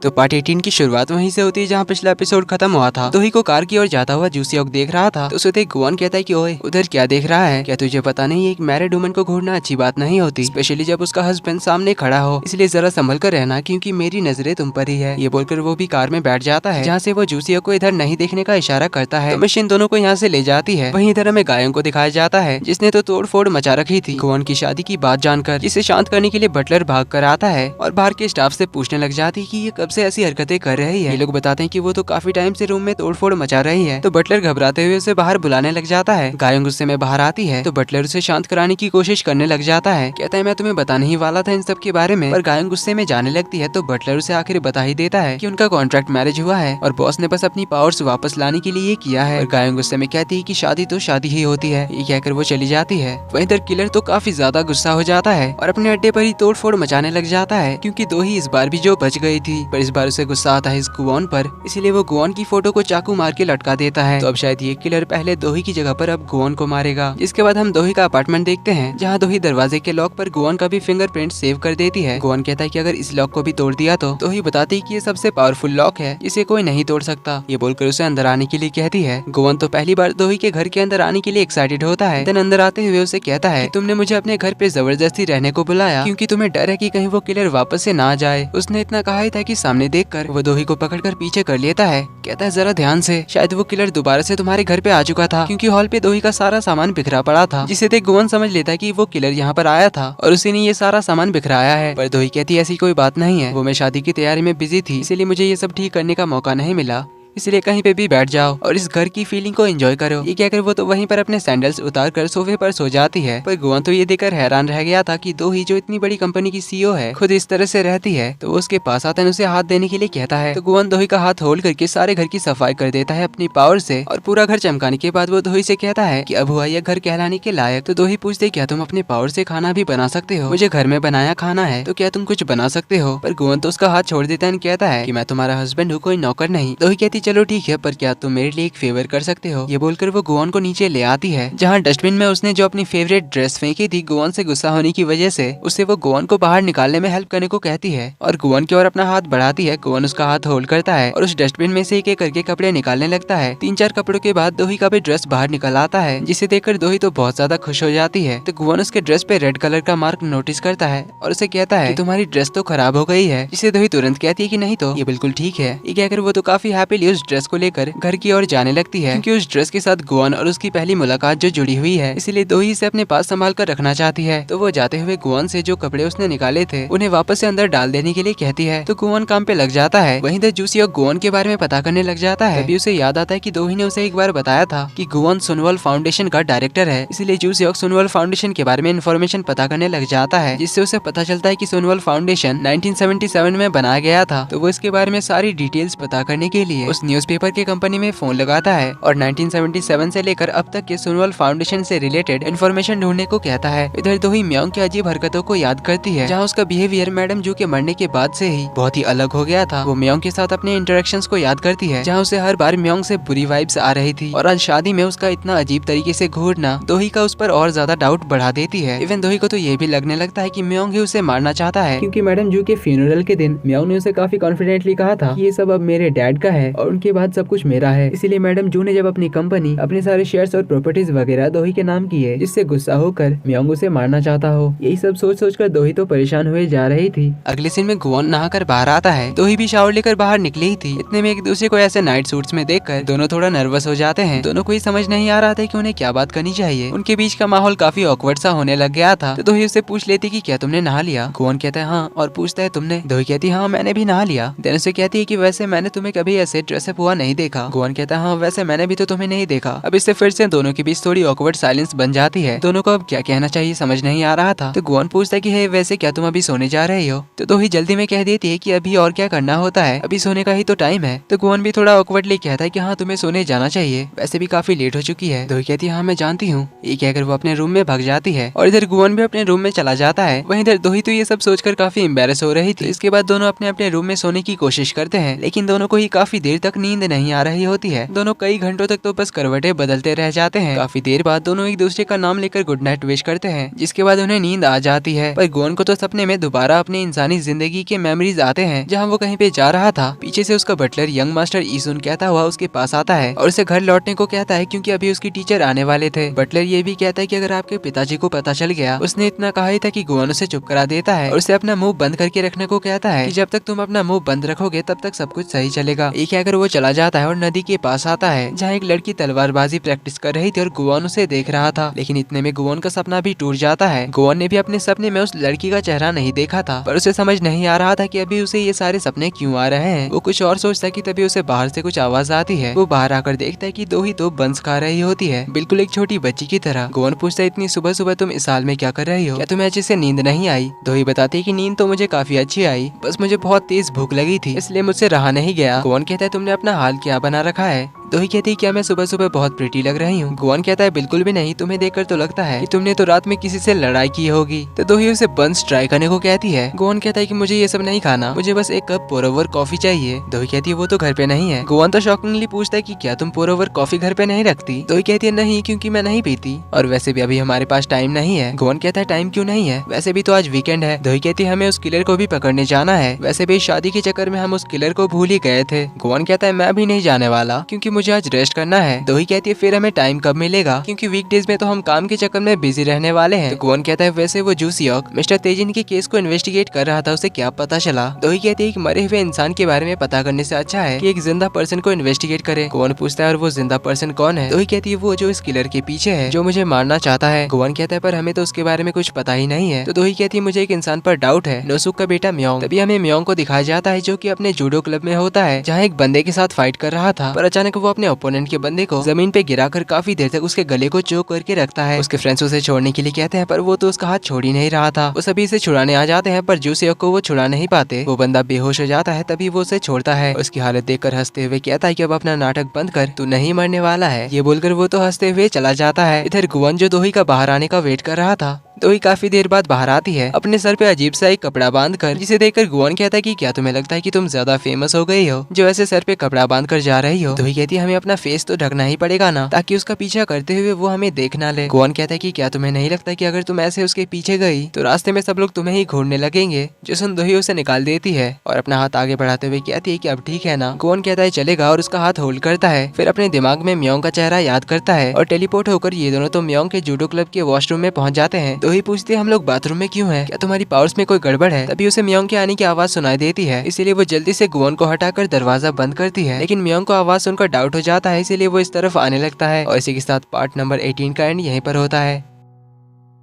तो पार्ट 18 की शुरुआत वहीं से होती है जहाँ पिछला एपिसोड खत्म हुआ था। दोही को कार की ओर जाता हुआ जूसियोक देख रहा था तो उसे देख गुआन कहता है कि ओए उधर क्या देख रहा है, क्या तुझे पता नहीं एक मैरिड वुमन को घूरना अच्छी बात नहीं होती, स्पेशली जब उसका हस्बैंड सामने खड़ा हो, इसलिए जरा संभल कर रहना क्योंकि मेरी नजरें तुम पर ही है। ये बोलकर वो भी कार में बैठ जाता है जहाँ से वो जूसियोक को इधर नहीं देखने का इशारा करता है। तो मशीन दोनों को यहाँ से ले जाती है। वहीं इधर हमें गायों को दिखाया जाता है जिसने तो तोड़ फोड़ मचा रखी थी गुआन की शादी की बात जानकर, जिसे शांत करने के लिए बटलर भाग कर आता है और बाहर के स्टाफ से पूछने लग जाती है कि ये कब से ऐसी हरकतें कर रही है। ये लोग बताते हैं कि वो तो काफी टाइम से रूम में तोड़फोड़ मचा रही है। तो बटलर घबराते हुए उसे बाहर बुलाने लग जाता है। गायों गुस्से में बाहर आती है तो बटलर उसे शांत कराने की कोशिश करने लग जाता है। कहता है मैं तुम्हें बताने ही वाला था इन सब के बारे में, पर गायों गुस्से में जाने लगती है। तो बटलर उसे आखिर बता ही देता है कि उनका कॉन्ट्रैक्ट मैरिज हुआ है और बॉस ने बस अपनी पावर्स वापस लाने के लिए ये किया है। और गायों गुस्से में कहती है कि शादी तो शादी ही होती है। ये कहकर वो चली जाती है। वहीं इधर किलर तो काफी ज्यादा गुस्सा हो जाता है और अपने अड्डे पर ही तोड़फोड़ मचाने लग जाता है क्योंकि दोही इस बार भी जो बच गई थी, पर इस बार उसे गुस्सा आता है इस गुआन पर, इसीलिए वो गुआन की फोटो को चाकू मार के लटका देता है। तो अब शायद ये किलर पहले दोही की जगह पर अब गुआन को मारेगा। जिसके बाद हम दोही का अपार्टमेंट देखते हैं जहाँ दोही दरवाजे के लॉक पर गुआन का भी फिंगरप्रिंट सेव कर देती है। गुआन कहता है कि अगर इस लॉक को भी तोड़ दिया तो दोही बताती है कि ये सबसे पावरफुल लॉक है, इसे कोई नहीं तोड़ सकता। ये बोलकर उसे अंदर आने के लिए कहती है। गुआन तो पहली बार दोही के घर के अंदर आने के लिए एक्साइटेड होता है। देन अंदर आते हुए उसे कहता है तुमने मुझे अपने घर पे जबरदस्ती रहने को बुलाया क्योंकि तुम्हें डर है कि कहीं वो किलर वापस से ना जाए। उसने इतना कहा ही था कि सामने देखकर वो दोही को पकड़कर पीछे कर लेता है। कहता है जरा ध्यान से, शायद वो किलर दोबारा से तुम्हारे घर पे आ चुका था क्योंकि हॉल पे दोही का सारा सामान बिखरा पड़ा था, जिसे देख गुआन समझ लेता है कि वो किलर यहाँ पर आया था और उसी ने ये सारा सामान बिखराया है। पर दोही कहती है ऐसी कोई बात नहीं है, वो मैं शादी की तैयारी में बिजी थी इसीलिए मुझे ये सब ठीक करने का मौका नहीं मिला, इसलिए कहीं पे भी बैठ जाओ और इस घर की फीलिंग को एंजॉय करो। ये कहकर वो तो वहीं पर अपने सैंडल्स उतार कर सोफे पर सो जाती है। पर गुआन तो ये देखकर हैरान रह गया था कि दोही जो इतनी बड़ी कंपनी की सीईओ है खुद इस तरह से रहती है। तो वो उसके पास आता है, उसे हाथ देने के लिए कहता है। तो गुआन दोही का हाथ होल्ड करके सारे घर की सफाई कर देता है अपनी पावर से और पूरा घर चमकाने के बाद वो दोही से कहता है कि अब हुआ यह घर कहलाने के लायक। तो दोही पूछते क्या तुम अपने पावर से खाना भी बना सकते हो? मुझे घर में बनाया खाना है तो क्या तुम कुछ बना सकते हो? पर गुआन तो उसका हाथ छोड़ देता है, कहता है कि मैं तुम्हारा हस्बैंड हूँ, कोई नौकर नहीं। दोही कहती चलो ठीक है, पर क्या तुम मेरे लिए एक फेवर कर सकते हो? ये बोलकर वो गुआन को नीचे ले आती है जहाँ डस्टबिन में उसने जो अपनी फेवरेट ड्रेस फेंकी थी गुआन से गुस्सा होने की वजह से, उसे वो गुआन को बाहर निकालने में हेल्प करने को कहती है और गुआन की ओर अपना हाथ बढ़ाती है। गुआन उसका हाथ होल्ड करता है और उस डस्टबिन में से एक एक करके कपड़े निकालने लगता है। 3-4 कपड़ों के बाद दोही का भी ड्रेस बाहर निकल आता है, जिसे देखकर दोही तो बहुत ज्यादा खुश हो जाती है। तो गुआन उसके ड्रेस पे रेड कलर का मार्क नोटिस करता है और उसे कहता है कि तुम्हारी ड्रेस तो खराब हो गई है, जिसे दोही तुरंत कहती है कि नहीं तो ये बिल्कुल ठीक है। ये कहकर वो तो काफी हैप्पीली उस ड्रेस को लेकर घर की ओर जाने लगती है क्योंकि उस ड्रेस के साथ गुआन और उसकी पहली मुलाकात जो जुड़ी हुई है, इसलिए दोही इसे अपने पास संभाल कर रखना चाहती है। तो वो जाते हुए गुआन से जो कपड़े उसने निकाले थे उन्हें वापस से अंदर डाल देने के लिए कहती है। तो गुआन काम पे लग जाता है। वहीं इधर जूसियोक गुआन के बारे में पता करने लग जाता है। तभी उसे याद आता है कि दोही ने उसे एक बार बताया था कि गुआन सुनवल फाउंडेशन का डायरेक्टर है, इसलिए जूसियोक सुनवल फाउंडेशन के बारे में इन्फॉर्मेशन पता करने लग जाता है, जिससे उसे पता चलता है कि सुनवल फाउंडेशन 1977 में बनाया गया था। तो वो इसके बारे में सारी डिटेल्स पता करने के लिए उस न्यूज़पेपर के कंपनी में फोन लगाता है और 1977 से लेकर अब तक के सुनवल फाउंडेशन से रिलेटेड इन्फॉर्मेशन ढूंढने को कहता है। इधर दोही म्योंग की अजीब हरकतों को याद करती है जहाँ उसका बिहेवियर मैडम जू के मरने के बाद से ही बहुत ही अलग हो गया था। वो म्योंग के साथ अपने इंटरेक्शंस को याद करती है जहाँ उसे हर बार म्योंग से बुरी वाइब्स आ रही थी और आज शादी में उसका इतना अजीब तरीके से घूरना दोही का उस पर और ज्यादा डाउट बढ़ा देती है। इवन दोही को तो ये भी लगने लगता है कि म्योंग ही उसे मारना चाहता है क्योंकि मैडम जू के फ्यूनरल के दिन म्योंग ने उसे काफी कॉन्फिडेंटली कहा था कि ये सब अब मेरे डैड का है और उनके बाद सब कुछ मेरा है। इसीलिए मैडम जू ने जब अपनी कंपनी अपने सारे शेयर्स और प्रॉपर्टीज वगैरह दोही के नाम किए, जिससे गुस्सा होकर म्योंग उसे मारना चाहता हो। यही सब सोच सोच कर दोही तो परेशान हुए जा रही थी। अगले सीन में गुआन नहाकर बाहर आता है। दोही भी शावर लेकर बाहर निकली ही थी। इतने में एक दूसरे को ऐसे नाइट सूट्स में देखकर दोनों थोड़ा नर्वस हो जाते हैं। दोनों को ही समझ नहीं आ रहा था कि उन्हें क्या बात करनी चाहिए। उनके बीच का माहौल काफी ऑकवर्ड सा होने लग गया था। तो दोही उससे पूछ लेती कि क्या तुमने नहा लिया? गुआन कहता है हाँ, और पूछता है तुमने? दोही कहती है हाँ मैंने भी नहा लिया। देन उसे कहती है कि वैसे मैंने तुम्हें कभी ऐसे ड्रेसअप हुआ नहीं देखा। गुआन कहता है हाँ वैसे मैंने भी तो तुम्हें नहीं देखा। अब इससे फिर से दोनों के बीच थोड़ी ऑकवर्ड साइलेंस बन जाती है। दोनों को अब क्या कहना चाहिए समझ नहीं आ रहा था। तो गुआन पूछता है कि हे वैसे क्या तुम अभी सोने जा रहे हो? तो दोही जल्दी में कह देती है कि अभी और क्या करना होता है, अभी सोने का ही तो टाइम है। तो गुआन भी थोड़ा ऑकवर्डली कहता है कि हाँ तुम्हें सोने जाना चाहिए, वैसे भी काफी लेट हो चुकी है। दोही कहती है हाँ मैं जानती हूँ। ये कहकर वो अपने रूम में भाग जाती है और इधर गुआन भी अपने रूम में चला जाता है। वहीं इधर दोही तो ये सब सोचकर काफी एम्बेरस हो रही थी। इसके बाद दोनों अपने अपने रूम में सोने की कोशिश करते हैं, लेकिन दोनों को ही काफी देर तक तक नींद नहीं आ रही होती है। दोनों कई घंटों तक तो बस करवटें बदलते रह जाते हैं। काफी देर बाद दोनों एक दूसरे का नाम लेकर गुड नाइट विश करते हैं, जिसके बाद उन्हें नींद आ जाती है। पर गोवन को तो सपने में दोबारा अपनी इंसानी जिंदगी के मेमोरीज आते हैं, जहाँ वो कहीं पे जा रहा था। पीछे से उसका बटलर यंग मास्टर ईसुन कहता हुआ उसके पास आता है और उसे घर लौटने को कहता है, क्योंकि अभी उसकी टीचर आने वाले थे। बटलर ये भी कहता है कि अगर आपके पिताजी को पता चल गया, उसने इतना कहा ही था कि गोवन उसे चुप करा देता है और उसे अपना मुंह बंद करके रखने को कहता है कि जब तक तुम अपना मुंह बंद रखोगे तब तक सब कुछ सही चलेगा। ये कहकर वो चला जाता है और नदी के पास आता है, जहाँ एक लड़की तलवारबाजी प्रैक्टिस कर रही थी और गोवन उसे देख रहा था। लेकिन इतने में गोवन का सपना भी टूट जाता है। गोवन ने भी अपने सपने में उस लड़की का चेहरा नहीं देखा था, पर उसे समझ नहीं आ रहा था कि अभी उसे ये सारे सपने क्यों आ रहे हैं। वो कुछ और सोचता है कि तभी उसे बाहर से कुछ आवाज आती है। वो बाहर आकर देखता है कि दो ही दो बंस खा रही होती है, बिल्कुल एक छोटी बच्ची की तरह। गोवन पूछता है, इतनी सुबह सुबह तुम इस हाल में क्या कर रही हो? क्या तुम्हें अच्छे से नींद नहीं आई? दोही बताती है कि नींद तो मुझे काफी अच्छी आई, बस मुझे बहुत तेज भूख लगी थी, इसलिए मुझसे रहा नहीं गया। गोवन कहता है, तुमने अपना हाल क्या बना रखा है? दोही कहती है, क्या मैं सुबह सुबह बहुत प्रिटी लग रही हूँ? गोवन कहता है, बिल्कुल भी नहीं, तुम्हें देखकर तो लगता है कि तुमने तो रात में किसी से लड़ाई की होगी। तो दोही उसे बंस ट्राई करने को कहती है। गोवन कहता है कि मुझे ये सब नहीं खाना, मुझे बस एक कप पोर ओवर कॉफी चाहिए। दोही कहती है, वो तो घर पे नहीं है। गोवन तो शॉकिंगली पूछता है कि क्या तुम पोर ओवर कॉफी घर पे नहीं रखती? दोही कहती है, नहीं, क्योंकि मैं नहीं पीती, और वैसे भी अभी हमारे पास टाइम नहीं है। गोवन कहता है, टाइम क्यों नहीं है? वैसे भी तो आज वीकेंड है। दोही कहती है, हमें उस किलर को भी पकड़ने जाना है, वैसे भी शादी के चक्कर में हम उस किलर को भूल ही गए थे। गोवन कहता है, मैं भी नहीं जाने वाला, क्योंकि मुझे आज रेस्ट करना है। दोही कहती है, फिर हमें टाइम कब मिलेगा? क्योंकि वीकडेज में तो हम काम के चक्कर में बिजी रहने वाले हैं। तो गोवन कहता है, वैसे वो जूसियोक मिस्टर तेजिन के केस को इन्वेस्टिगेट कर रहा था, उसे क्या पता चला? दोही कहती है कि मरे हुए इंसान के बारे में पता करने से अच्छा है कि एक जिंदा पर्सन को इन्वेस्टिगेट करे। गोवन पूछता है, और वो जिंदा पर्सन कौन है? दोही कहती है, वो जो इस किलर के पीछे है, जो मुझे मारना चाहता है। गोवन कहता है, पर हमें तो उसके बारे में कुछ पता ही नहीं है। तो दोही कहती है, मुझे एक इंसान पर डाउट है, नोसुक का बेटा म्योंग। तभी हमें म्योंग को दिखाया जाता है, जो कि अपने जूडो क्लब में होता है, जहाँ एक बंदे के साथ फाइट कर रहा था। पर अचानक वो अपने ओपोनेंट के बंदे को जमीन पे गिराकर काफी देर तक उसके गले को चोक करके रखता है। उसके फ्रेंड्स उसे छोड़ने के लिए कहते हैं, पर वो तो उसका हाथ छोड़ ही नहीं रहा था। वो सभी इसे छुड़ाने आ जाते हैं, पर जूसियोक को वो छुड़ा नहीं पाते। वो बंदा बेहोश हो जाता है, तभी वो उसे छोड़ता है। उसकी हालत देखकर हंसते हुए कहता है कि अब अपना नाटक बंद कर, तू नहीं मरने वाला है। ये बोलकर वो तो हंसते हुए चला जाता है। इधर गोवन जो दोही का बाहर आने का वेट कर रहा था, दोही काफी देर बाद बाहर आती है, अपने सर पे अजीब सा एक कपड़ा बांधकर, जिसे देखकर गोवन कहता है कि क्या तुम्हें लगता है कि तुम ज्यादा फेमस हो गई हो, जो ऐसे सर पे कपड़ा बांध कर जा रही हो? दोही कहती है, हमें अपना फेस तो ढकना ही पड़ेगा ना, ताकि उसका पीछा करते हुए वो हमें देख ना ले। गोवन कहता है कि क्या तुम्हें नहीं लगता कि अगर तुम ऐसे उसके पीछे गई तो रास्ते में सब लोग तुम्हें ही घूरने लगेंगे? जो सुन दोही उसे निकाल देती है और अपना हाथ आगे बढ़ाते हुए कहती है कि अब ठीक है ना? गोवन कहता है, चलेगा, और उसका हाथ होल्ड करता है। फिर अपने दिमाग में म्योंग का चेहरा याद करता है और टेलीपोर्ट होकर ये दोनों तो म्योंग के जूडो क्लब के वॉशरूम में पहुंच जाते हैं। दोही पूछती है, हम लोग बाथरूम में क्यों है? क्या तुम्हारी पावर्स में कोई गड़बड़ है? तभी उसे म्योंग के आने की आवाज सुनाई देती है, इसीलिए वो जल्दी से गोवन को हटाकर दरवाजा बंद करती है। लेकिन म्योंग को आवाज सुनकर डाउट हो जाता है, इसीलिए वो इस तरफ आने लगता है। और इसी के साथ पार्ट नंबर 18 का एंड यहीं पर होता है।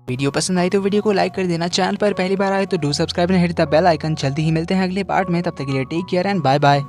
वीडियो पसंद आई तो वीडियो को लाइक कर देना, चैनल पर पहली बार आए तो do subscribe and hit the bell icon. जल्दी ही मिलते हैं अगले पार्ट में, तब तक के लिए take care and bye bye.